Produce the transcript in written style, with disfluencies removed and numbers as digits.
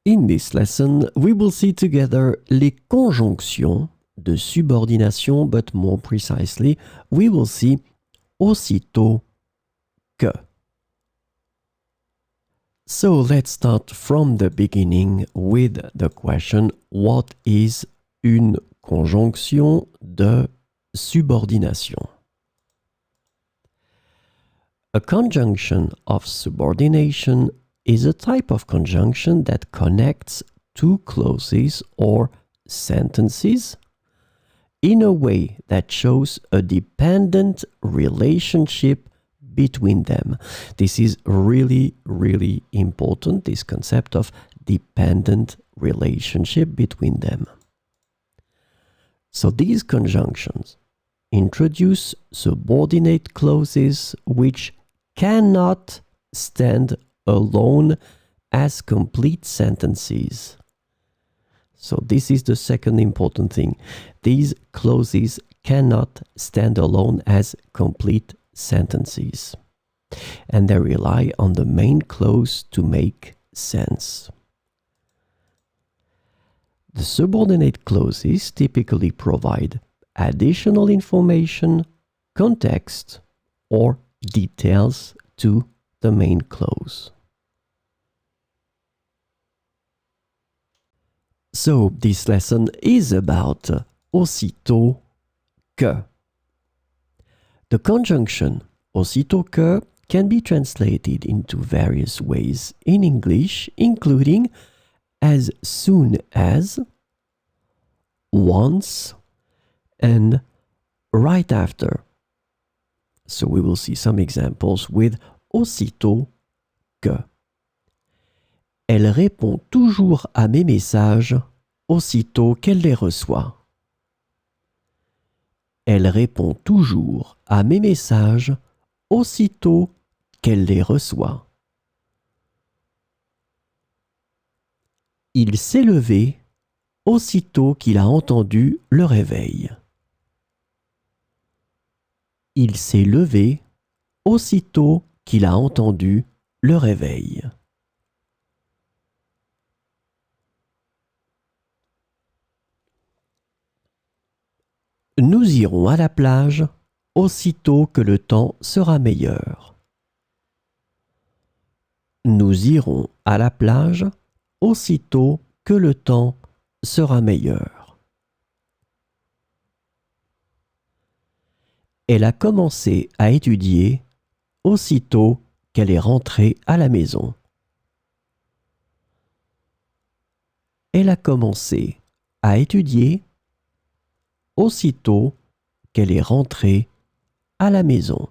In this lesson, we will see together les conjonctions de subordination, but more precisely, we will see aussitôt que. So let's start from the beginning with the question, what is une conjonction de subordination? A conjunction of subordination is a type of conjunction that connects two clauses or sentences in a way that shows a dependent relationship between them. This is really, really important, this concept of dependent relationship between them. So these conjunctions introduce subordinate clauses which cannot stand alone as complete sentences. So this is the second important thing. These clauses cannot stand alone as complete sentences. And they rely on the main clause to make sense. The subordinate clauses typically provide additional information, context, or details to the main clause. So this lesson is about aussitôt que. The conjunction aussitôt que can be translated into various ways in English, including as soon as, once, and right after. So we will see some examples with aussitôt que. Elle répond toujours à mes messages aussitôt qu'elle les reçoit. Elle répond toujours à mes messages aussitôt qu'elle les reçoit. Il s'est levé aussitôt qu'il a entendu le réveil. Il s'est levé aussitôt qu'il a entendu le réveil. Nous irons à la plage aussitôt que le temps sera meilleur. Nous irons à la plage aussitôt que le temps sera meilleur. Elle a commencé à étudier aussitôt qu'elle est rentrée à la maison. Elle a commencé à étudier aussitôt qu'elle est rentrée à la maison.